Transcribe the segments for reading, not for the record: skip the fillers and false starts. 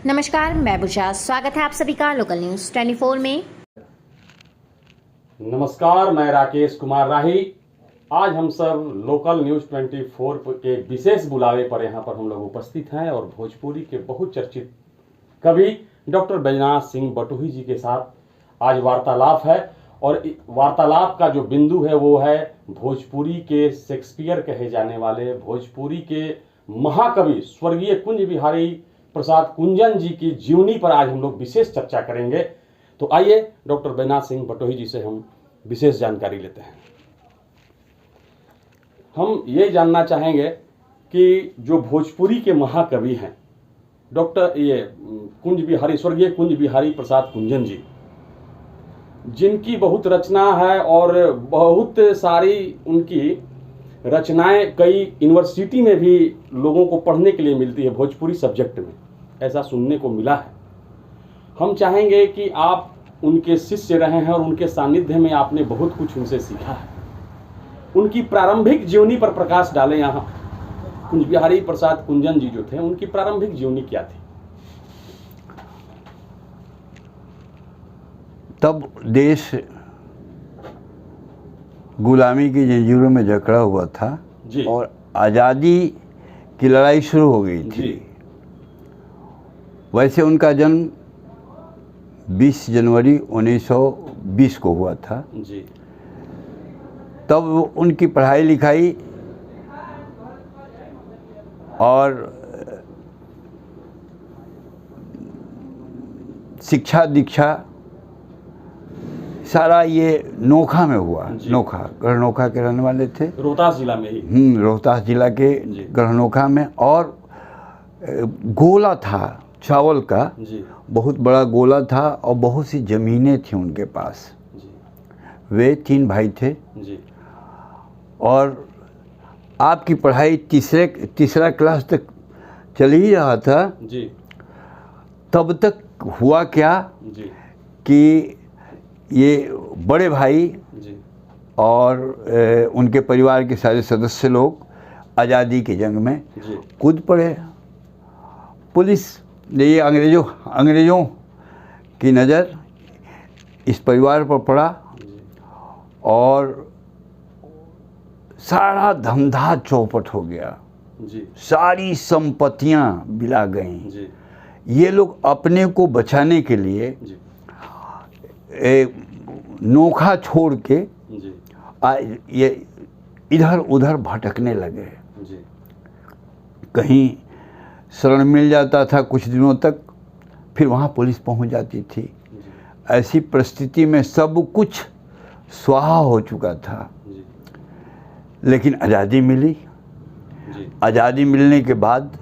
नमस्कार, मैं बुशा। स्वागत है आप सभी का लोकल न्यूज 24 में। नमस्कार, मैं राकेश कुमार राही। आज हम सब लोकल न्यूज 24 के विशेष बुलावे पर यहाँ पर हम लोग उपस्थित हैं और भोजपुरी के बहुचर्चित कवि डॉक्टर बैजनाथ सिंह बटोही जी के साथ आज वार्तालाप है। और वार्तालाप का जो बिंदु है वो है भोजपुरी के शेक्सपियर कहे जाने वाले भोजपुरी के महाकवि स्वर्गीय कुंज बिहारी प्रसाद कुंजन जी की जीवनी पर आज हम लोग विशेष चर्चा करेंगे। तो आइए डॉक्टर बैजनाथ सिंह बटोही जी से हम विशेष जानकारी लेते हैं। हम ये जानना चाहेंगे कि जो भोजपुरी के महाकवि हैं डॉक्टर स्वर्गीय कुंज बिहारी प्रसाद कुंजन जी, जिनकी बहुत रचना है और बहुत सारी उनकी रचनाएं कई यूनिवर्सिटी में भी लोगों को पढ़ने के लिए मिलती है, भोजपुरी सब्जेक्ट में ऐसा सुनने को मिला है। हम चाहेंगे कि आप उनके शिष्य रहे हैं और उनके सानिध्य में आपने बहुत कुछ उनसे सीखा है। उनकी प्रारंभिक जीवनी पर प्रकाश डालें। यहाँ कुंज बिहारी प्रसाद कुंजन जी जो थे, उनकी प्रारंभिक जीवनी क्या थी? तब देश गुलामी की जंजीरों में जकड़ा हुआ था जी। और आज़ादी की लड़ाई शुरू हो गई थी। जी। वैसे उनका जन्म 20 जनवरी 1920 को हुआ था। जी। तब उनकी पढ़ाई लिखाई और शिक्षा दीक्षा सारा ये नोखा में हुआ। नोखा, गढ़नोखा के रहने वाले थे, रोहतास जिला में ही। रोहतास जिला के गढ़नोखा में। और गोला था चावल का, जी। बहुत बड़ा गोला था और बहुत सी ज़मीनें थी उनके पास। जी। वे 3 भाई थे। जी। और आपकी पढ़ाई तीसरा क्लास तक चल ही रहा था। जी। तब तक हुआ क्या जी। कि ये बड़े भाई जी। और उनके परिवार के सारे सदस्य लोग आज़ादी की जंग में जी। कूद पड़े। पुलिस ने ये अंग्रेज़ों की नज़र इस परिवार पर पड़ा और सारा धंधा चौपट हो गया। जी। सारी संपत्तियां बिला गईं। जी। ये लोग अपने को बचाने के लिए जी। नोखा छोड़ के जी। ये इधर उधर भटकने लगे। जी। कहीं शरण मिल जाता था कुछ दिनों तक, फिर वहाँ पुलिस पहुँच जाती थी। ऐसी परिस्थिति में सब कुछ स्वाहा हो चुका था। जी। लेकिन आज़ादी मिली। जी। आज़ादी मिलने के बाद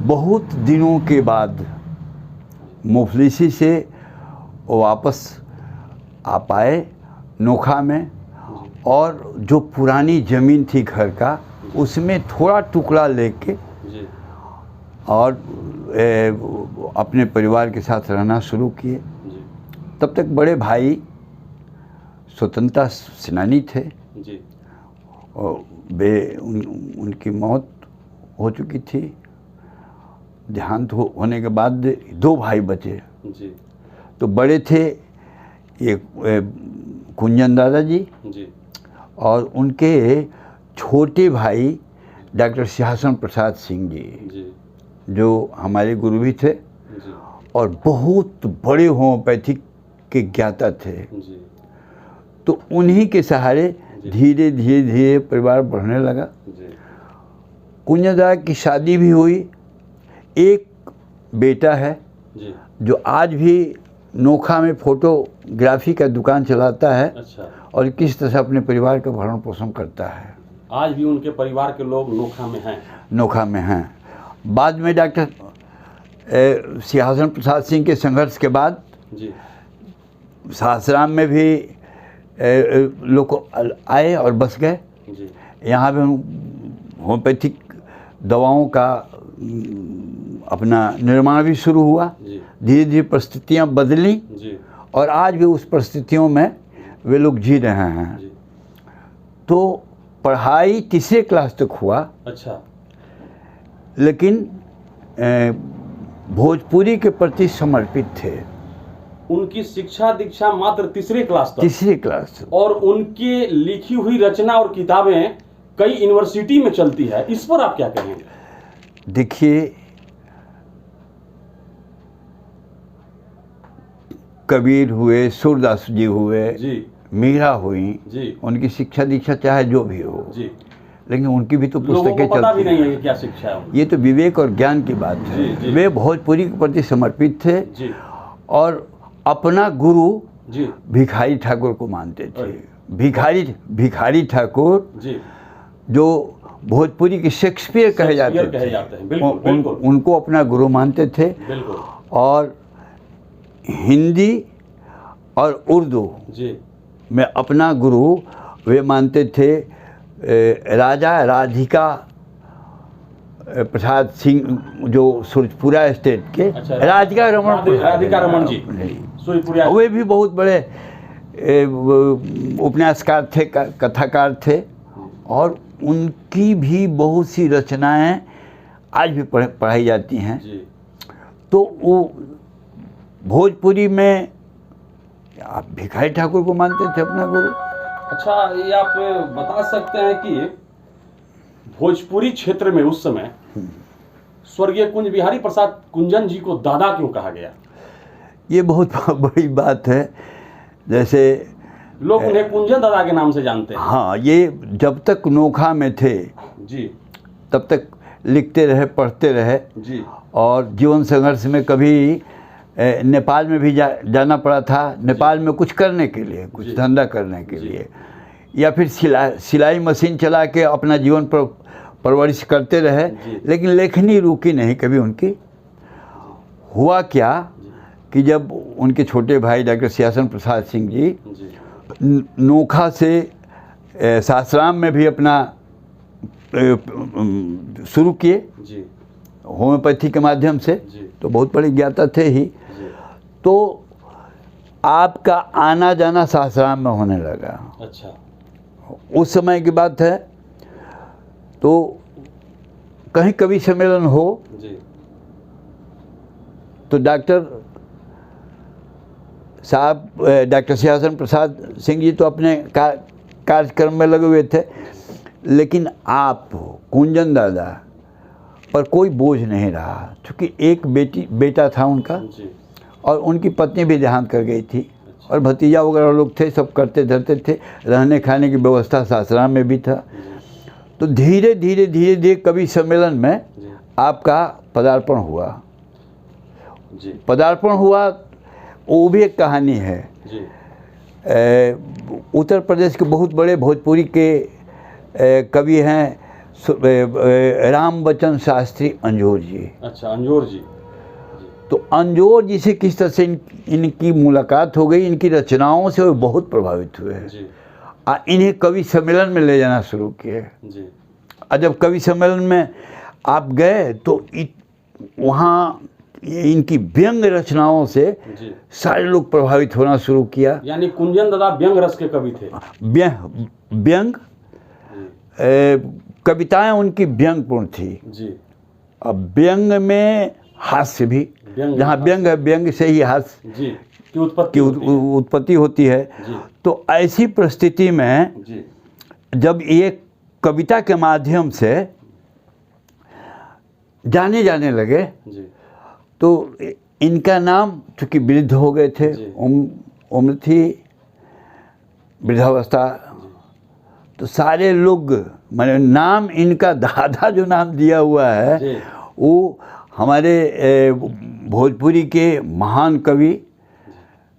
बहुत दिनों के बाद मुफलिसी से वो वापस आ पाए नोखा में। और जो पुरानी ज़मीन थी घर का, उसमें थोड़ा टुकड़ा लेके जी। और अपने परिवार के साथ रहना शुरू किए। जी। तब तक बड़े भाई स्वतंत्रता सेनानी थे। जी। और उनकी मौत हो चुकी थी। देहांत होने के बाद 2 भाई बचे। जी। तो बड़े थे ये कुंजन दादा जी। जी। और उनके छोटे भाई डॉक्टर सिंहासन प्रसाद सिंह जी, जी। जो हमारे गुरु भी थे। जी। और बहुत बड़े होम्योपैथिक के ज्ञाता थे। जी। तो उन्हीं के सहारे धीरे धीरे परिवार बढ़ने लगा। जी। कुंजन दादा की शादी भी हुई। एक बेटा है जी। जो आज भी नोखा में फोटोग्राफी का दुकान चलाता है। अच्छा। और किस तरह से अपने परिवार का भरण पोषण करता है। आज भी उनके परिवार के लोग नोखा में हैं। नोखा में हैं। बाद में डॉक्टर सिंहासन प्रसाद सिंह के संघर्ष के बाद जी। सासाराम में भी लोग आए और बस गए। जी। यहाँ पे होम्योपैथिक दवाओं का अपना निर्माण भी शुरू हुआ। धीरे धीरे परिस्थितियाँ बदली जी। और आज भी उस परिस्थितियों में वे लोग जी रहे हैं। जी। तो पढ़ाई तीसरे क्लास तक हुआ। अच्छा। लेकिन भोजपुरी के प्रति समर्पित थे। उनकी शिक्षा दीक्षा मात्र तीसरी क्लास तक, तीसरी क्लास। और उनकी लिखी हुई रचना और किताबें कई यूनिवर्सिटी में चलती है, इस पर आप क्या कहेंगे? देखिए, कबीर हुए, सूरदास जी हुए जी मीरा हुई जी उनकी शिक्षा दीक्षा चाहे जो भी हो, जी, लेकिन उनकी भी तो लोगों पुस्तकें को पता भी चलती नहीं है हैं। कि क्या शिक्षा है उनकी। ये तो विवेक और ज्ञान की बात जी, जी। है। वे भोजपुरी के प्रति समर्पित थे जी और अपना गुरु जी भिखारी ठाकुर को मानते थे। अरे। भिखारी ठाकुर जी, जो भोजपुरी के शेक्सपियर कहे जाते शेक्सपियर कहे जाते हैं, बिल्कुल, बिल्कुल। उनको अपना गुरु मानते थे। बिल्कुल और हिंदी और उर्दू जी में अपना गुरु वे मानते थे राजा राधिका प्रसाद सिंह, जो सूरजपुरा स्टेट के। अच्छा, राधिका रमन जी सूरजपुरिया। वे भी बहुत बड़े उपन्यासकार थे, कथाकार थे, और उनकी भी बहुत सी रचनाएं आज भी पढ़ाई जाती हैं। जी तो वो भोजपुरी में आप भिखारी ठाकुर को मानते थे अपना गुरु। अच्छा, ये आप बता सकते हैं कि भोजपुरी क्षेत्र में उस समय स्वर्गीय कुंज बिहारी प्रसाद कुंजन जी को दादा क्यों कहा गया? ये बहुत बड़ी बात है। जैसे लोग उन्हें कुंजन दादा के नाम से जानते हैं। हाँ, ये जब तक नोखा में थे जी तब तक लिखते रहे, पढ़ते रहे, जी, और जीवन संघर्ष में कभी नेपाल में भी जाना पड़ा था, नेपाल में कुछ करने के लिए, कुछ जी। धंधा करने के जी। लिए, या फिर सिलाई मशीन चला के अपना जीवन परवरिश करते रहे, जी। लेकिन लेखनी रुकी नहीं कभी उनकी। हुआ क्या कि जब उनके छोटे भाई डॉक्टर सियासन प्रसाद सिंह जी जी नोखा से सासाराम में भी अपना शुरू किए जी होम्योपैथी के माध्यम से, जी तो बहुत बड़े ज्ञाता थे ही। जी, तो आपका आना जाना सासाराम में होने लगा। अच्छा, उस समय की बात है। तो कहीं कवि सम्मेलन हो जी तो डॉक्टर साहब, डॉक्टर सियासन प्रसाद सिंह जी तो अपने कार्यक्रम में लगे हुए थे, लेकिन आप कुंजन दादा पर कोई बोझ नहीं रहा, क्योंकि एक बेटा था उनका, जी, और उनकी पत्नी भी देहांत कर गई थी, और भतीजा वगैरह लोग थे, सब करते धरते थे। रहने खाने की व्यवस्था सासाराम में भी था। तो धीरे धीरे कवि सम्मेलन में जी आपका पदार्पण हुआ। जी पदार्पण हुआ, वो भी एक कहानी है। जी, उत्तर प्रदेश के बहुत बड़े भोजपुरी के कवि हैं राम बच्चन शास्त्री अंजोर जी। अच्छा, अंजोर जी। तो अंजोर जी से किस तरह से इनकी मुलाकात हो गई, इनकी रचनाओं से वो बहुत प्रभावित हुए हैं। जी इन्हें कवि सम्मेलन में ले जाना शुरू किए। जी, और जब कवि सम्मेलन में आप गए तो वहाँ इनकी व्यंग रचनाओं से जी, सारे लोग प्रभावित होना शुरू किया। यानी कुंजन दादा व्यंग रस के कवि थे। व्यंग जी कविताएं उनकी व्यंगपूर्ण थी। जी, अब व्यंग में हास्य भी, व्यंग जहाँ व्यंग है, व्यंग से ही हास्य जी की उत्पत्ति होती है। उत्पत्ति होती है। जी तो ऐसी परिस्थिति में जी जब ये कविता के माध्यम से जाने लगे, जी तो इनका नाम, चूँकि वृद्ध हो गए थे, जी। उम्र थी, वृद्धावस्था, तो सारे लोग, माने नाम इनका दादा जो नाम दिया हुआ है जी। वो हमारे भोजपुरी के महान कवि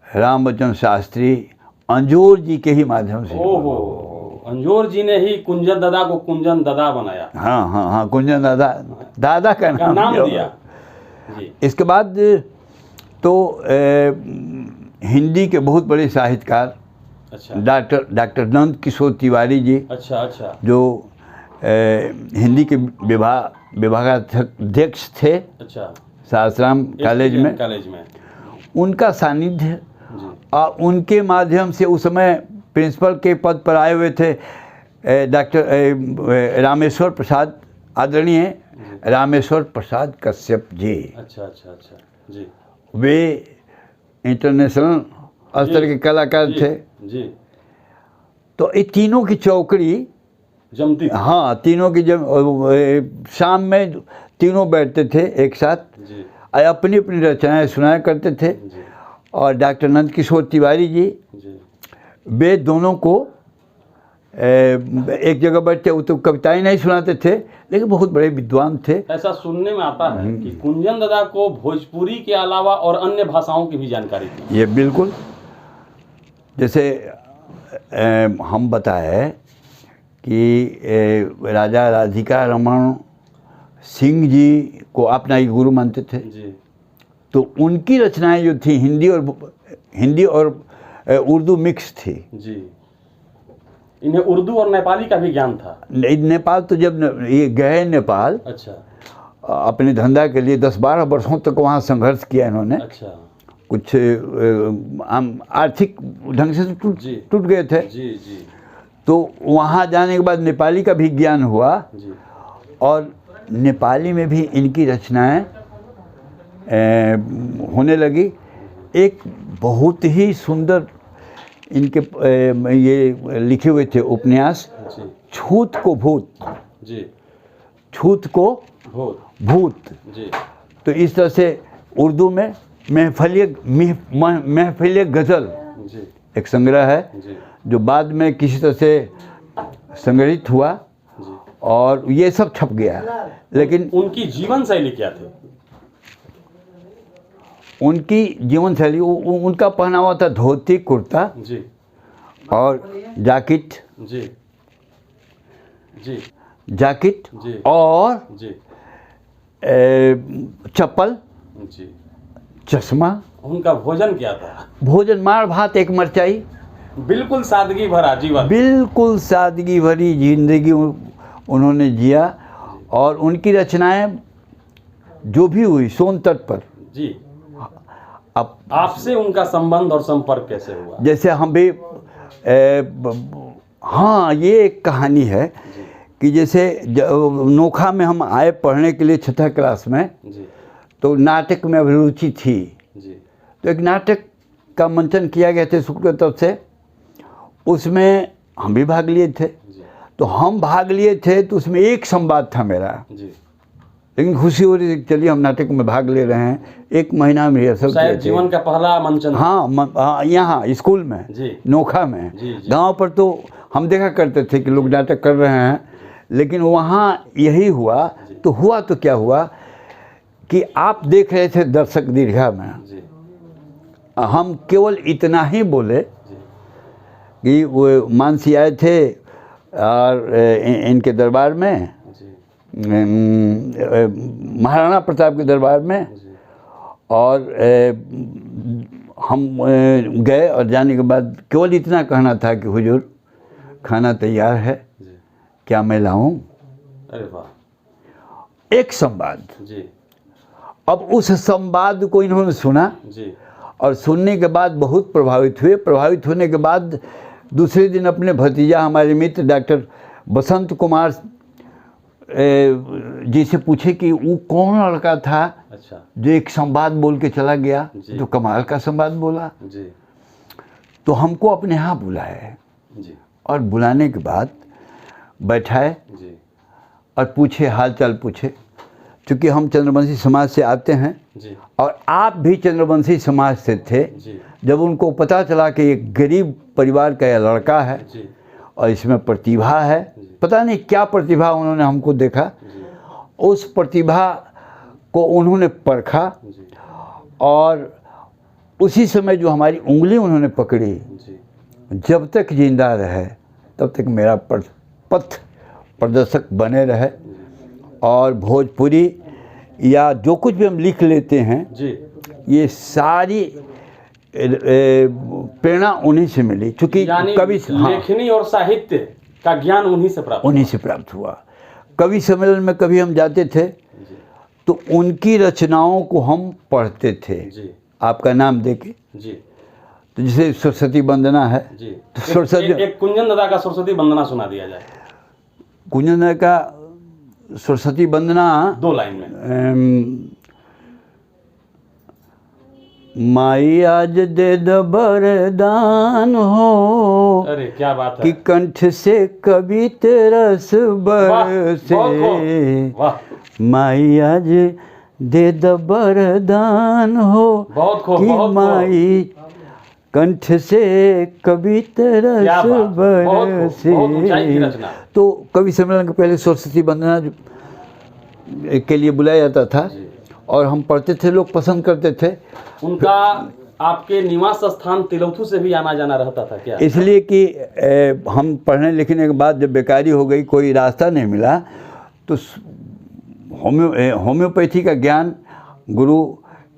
राम बच्चन शास्त्री अंजोर जी के ही माध्यम से। ओहो, अंजोर जी ने ही कुंजन दादा को कुंजन दादा बनाया, हाँ, कुंजन दादा का नाम दिया। जी इसके बाद तो हिंदी के बहुत बड़े साहित्यकार अच्छा डॉक्टर नंद किशोर तिवारी जी, अच्छा अच्छा, जो हिंदी के विभागाध्यक्ष थे अच्छा, सासाराम कॉलेज में, उनका सानिध्य जी और उनके माध्यम से उस समय प्रिंसिपल के पद पर आए हुए थे डॉक्टर रामेश्वर प्रसाद, आदरणीय रामेश्वर प्रसाद कश्यप जी। अच्छा अच्छा अच्छा जी वे इंटरनेशनल स्तर के कलाकार जी थे। जी। तो ये तीनों की चौकड़ी, जमती थी। हाँ तीनों की शाम में तीनों बैठते थे एक साथ जी और अपनी अपनी रचनाएं सुनाया करते थे। जी और डॉक्टर नंद किशोर तिवारी जी, जी वे दोनों को एक जगह बैठते, वो तो कविताएं नहीं सुनाते थे लेकिन बहुत बड़े विद्वान थे। ऐसा सुनने में आता है कि कुंजन दादा को भोजपुरी के अलावा और अन्य भाषाओं की भी जानकारी थी। ये बिल्कुल, जैसे हम बताए कि राजा राधिका रमन सिंह जी को अपना ही गुरु मानते थे। जी तो उनकी रचनाएं जो थी हिंदी और उर्दू मिक्स थी। जी। इन्हें उर्दू और नेपाली का भी ज्ञान था। नेपाल तो जब ये गए नेपाल, अच्छा अपने धंधा के लिए 10-12 वर्षों तक वहाँ संघर्ष किया इन्होंने। अच्छा कुछ आर्थिक ढंग से जी। टूट गए थे। जी जी तो वहाँ जाने के बाद नेपाली का भी ज्ञान हुआ जी और नेपाली में भी इनकी रचनाएं होने लगी। एक बहुत ही सुंदर इनके ये लिखे हुए थे उपन्यास, जी छूत को भूत, जी छूत को भूत भूत। जी तो इस तरह से उर्दू में महफिल गज़ल जी एक संग्रह है जी जो बाद में किसी तरह से संग्रहित हुआ जी। और ये सब छप गया। लेकिन उनकी जीवन शैली क्या थी? उनकी जीवन शैली, उनका पहनावा था धोती कुर्ता जी और जैकेट जी जी जैकेट जी और जी चप्पल, जी। चश्मा। उनका भोजन क्या था? भोजन मार भात एक मिर्चाई, बिल्कुल सादगी भरा जीवन। बिल्कुल सादगी भरी जिंदगी उन्होंने जिया। और उनकी रचनाएं जो भी हुई सोन तट पर, जी। अब आपसे उनका संबंध और संपर्क कैसे हुआ? जैसे हम भी हाँ ये एक कहानी है कि जैसे नोखा में हम आए पढ़ने के लिए 6th क्लास में, जी तो नाटक में अभिरुचि थी। जी तो एक नाटक का मंचन किया गया था स्कूल की तरफ से, उसमें हम भी भाग लिए थे। जी तो हम भाग लिए थे तो उसमें एक संवाद था मेरा, जी। लेकिन खुशी हो रही थी चलिए हम नाटक में भाग ले रहे हैं। 1 महीना में रिहर्सल किए शायद थे। जीवन का पहला मंचन। हाँ यहाँ स्कूल में, जी नोखा में। जी जी। गांव पर तो हम देखा करते थे कि लोग नाटक कर रहे हैं, लेकिन वहाँ यही हुआ। तो हुआ तो क्या हुआ कि आप देख रहे थे दर्शक दीर्घा में, जी हम केवल इतना ही बोले जी कि वो मानसी आए थे और इनके दरबार में, जी महाराणा प्रताप के दरबार में। जी और हम गए और जाने के बाद केवल इतना कहना था कि हुजूर खाना तैयार है, जी। क्या मैं लाऊं? अरे वाह। एक संवाद। जी अब उस संवाद को इन्होंने सुना जी और सुनने के बाद बहुत प्रभावित हुए। प्रभावित होने के बाद दूसरे दिन अपने भतीजा हमारे मित्र डॉक्टर बसंत कुमार जी से पूछे कि वो कौन लड़का था अच्छा जो एक संवाद बोल के चला गया, जी। जो कमाल का संवाद बोला। जी तो हमको अपने यहाँ बुलाए जी और बुलाने के बाद बैठाए जी और पूछे, हाल चाल पूछे। चूँकि हम चंद्रवंशी समाज से आते हैं जी और आप भी चंद्रवंशी समाज से थे। जी जब उनको पता चला कि एक गरीब परिवार का यह लड़का है जी और इसमें प्रतिभा है, पता नहीं क्या प्रतिभा उन्होंने हमको देखा, जी उस प्रतिभा को उन्होंने परखा जी और उसी समय जो हमारी उंगली उन्होंने पकड़ी, जी जब तक जिंदा रहे तब तक मेरा पथ प्रदर्शक बने रहे। और भोजपुरी या जो कुछ भी हम लिख लेते हैं, जी ये सारी प्रेरणा उन्हीं से मिली। चूँकि यानी कवि लेखनी और साहित्य का ज्ञान उन्हीं से प्राप्त उन्हीं से प्राप्त हुआ। कवि सम्मेलन में कभी हम जाते थे जी तो उनकी रचनाओं को हम पढ़ते थे, जी आपका नाम देके। जी तो जैसे सरस्वती वंदना है, जी। तो सरस्वती एक कुंजन दादा का सरस्वती वंदना सुना दिया जाए। कुंजन का सरस्वती वंदना 2 लाइन में। माई आज दे द वरदान हो, अरे क्या बात कि है, कंठ से कवित रस बरसे। वाह, माई आज दे द वरदान हो, बहुत खूब, कि बहुत खूब। माई कंठ से कवित क्या रस बात, बहुत खूब, बरसे। बहुत ऊंचाई की रचना। तो कवि सम्मेलन के पहले सरस्वती वंदना के लिए बुलाया जाता था जी। और हम पढ़ते थे, लोग पसंद करते थे। उनका आपके निवास स्थान तिलौथू से भी आना जाना रहता था क्या? इसलिए कि हम पढ़ने लिखने के बाद जब बेकारी हो गई, कोई रास्ता नहीं मिला, तो होम्योपैथी का ज्ञान गुरु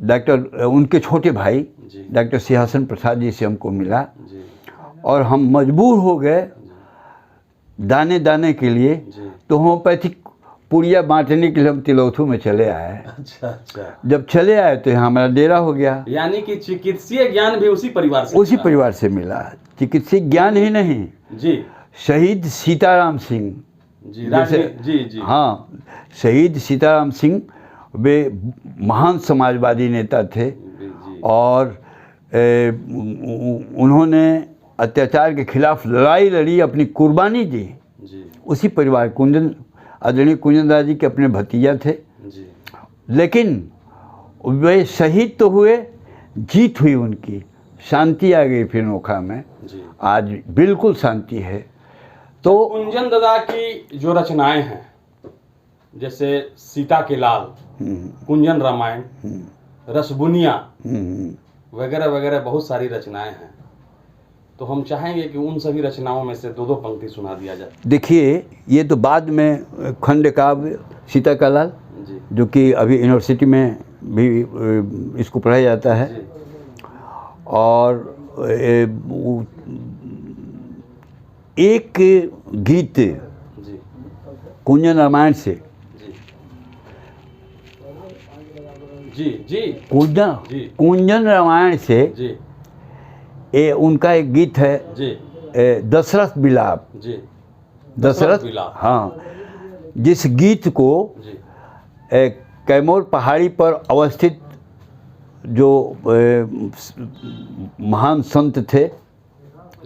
डॉक्टर उनके छोटे भाई जी। डॉक्टर सिंहासन प्रसाद जी से हमको मिला, जी, और हम मजबूर हो गए दाने दाने के लिए। जी। तो होम्योपैथिक पुड़िया बांटने के लिए हम तिलौथू में चले आए। अच्छा अच्छा, जब चले आए तो यहाँ हमारा डेरा हो गया। यानी कि चिकित्सीय ज्ञान भी उसी परिवार से उसी मिला। परिवार से मिला। चिकित्सक ज्ञान ही नहीं, जी शहीद सीताराम सिंह जी, राजनीति, जी जी, हाँ, शहीद सीताराम सिंह वे महान समाजवादी नेता थे, जी, और उन्होंने अत्याचार के खिलाफ लड़ाई लड़ी, अपनी कुर्बानी दी। जी उसी परिवार आदरणीय कुंजन दास जी के अपने भतीजा थे। जी, लेकिन वे शहीद तो हुए, जीत हुई उनकी, शांति आ गई फिर नोखा में। जी। आज बिल्कुल शांति है। तो कुंजन दादा की जो रचनाएं हैं, जैसे सीता के लाल, कुंजन रामायण, रसबुनिया वगैरह वगैरह बहुत सारी रचनाएं हैं, तो हम चाहेंगे कि उन सभी रचनाओं में से 2-2 पंक्ति सुना दिया जाए। देखिए, ये तो बाद में खंड काव्य सीता का लाल, जी जो कि अभी यूनिवर्सिटी में भी इसको पढ़ाया जाता है, जी, और एक गीत जी कुंजन रामायण से, जी जी जी जी। कुंजन रामायण से जी उनका एक गीत है, जी दशरथ विलाप। जी, दशरथ, विलाप। हाँ, जिस गीत को जी कैमूर पहाड़ी पर अवस्थित जो महान संत थे,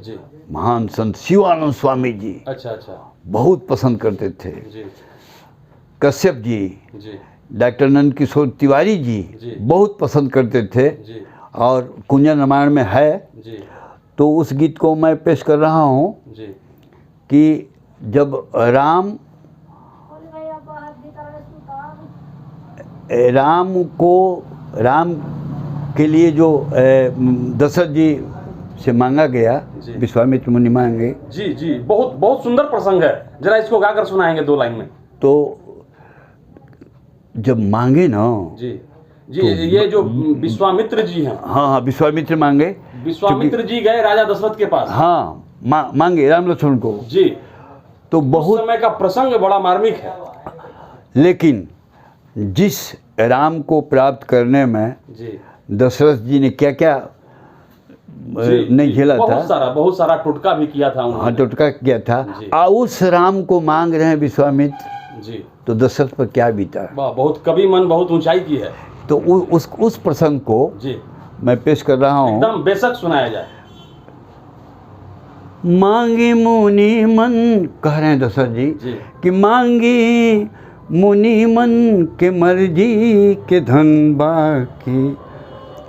जी, महान संत शिवानंद स्वामी जी अच्छा अच्छा, बहुत पसंद करते थे। जी कश्यप जी, जी डॉक्टर नंद किशोर तिवारी जी। जी बहुत पसंद करते थे, जी और कुंजन रामायण में है। जी तो उस गीत को मैं पेश कर रहा हूँ जी, कि जब राम के लिए जो दशरथ जी से मांगा गया, जी। विश्वामित्र मुनि मांगे, जी जी, बहुत बहुत सुंदर प्रसंग है, जरा इसको गाकर सुनाएंगे 2 लाइन में। तो जब मांगे ना, जी जी, ये जो विश्वामित्र जी हैं, हाँ हाँ, विश्वामित्र मांगे, विश्वामित्र जी गए राजा दशरथ के पास। हाँ, मांगे राम लक्ष्मण को। जी, तो उस बहुत, समय का प्रसंग बड़ा मार्मिक है। लेकिन जिस राम को प्राप्त करने में जी दशरथ जी ने क्या क्या जी, नहीं जी, झेला था, बहुत सारा टोटका भी किया था हाँ, उन्होंने। टोटका किया था, जी। उस राम को मांग रहे हैं विश्वामित्र, जी, तो दशरथ पर क्या बीता। वाह, बहुत कवि मन बहुत ऊंचाई की है। तो उस प्रसंग को जी, मैं पेश कर रहा हूँ। एकदम बेशक सुनाया जाए। मांगी मुनि मन, कह रहे हैं दशरथ जी, जी कि मांगी मुनि मन के मर्जी के धन बाकी,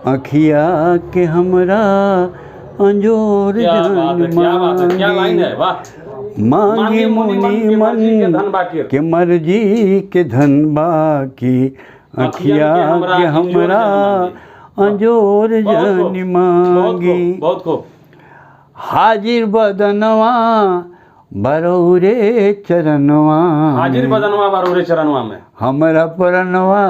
अखिया के हमरा अंजोर क्या बात है, क्या बात है, क्या लाइन है, वाह। मांगी मुनि मन के धन बाकी, के मर्जी के धन बाकी, अखिया के हमरा अंजोर जन मांगी। बहुत खूब। हाजिर बदनवा बरौरे चरणवा, हाजिर बदनवा बरौरे चरणवा में हमरा परनवा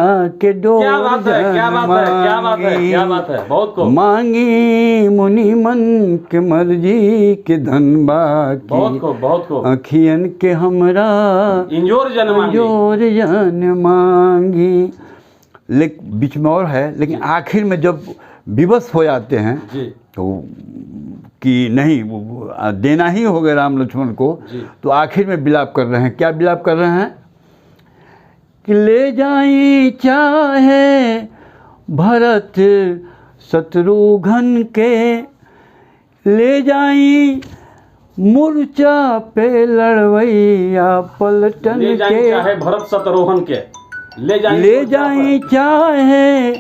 के डोर क्या बात है, क्या बात है, क्या बात है, क्या बात है, बहुत खूब। मांगी मुनि मन के मर्जी के धन बाकी, बहुत खूब, बहुत खूब। अखियन के हमरा इंजोर जन मांगी। अंजोर जन मांगी। बीच में और है, लेकिन आखिर में जब विवश हो जाते हैं जी तो कि नहीं देना ही होगा राम लक्ष्मण को, जी। तो आखिर में विलाप कर रहे हैं। क्या विलाप कर रहे हैं कि ले जाई चाहे भरत शत्रुघ्न के, ले जाई मूर्छा पे लड़वैया पलटन ले जाएं के, चाहे भरत शत्रुघ्न के, ले जाएं ले जाई चाहे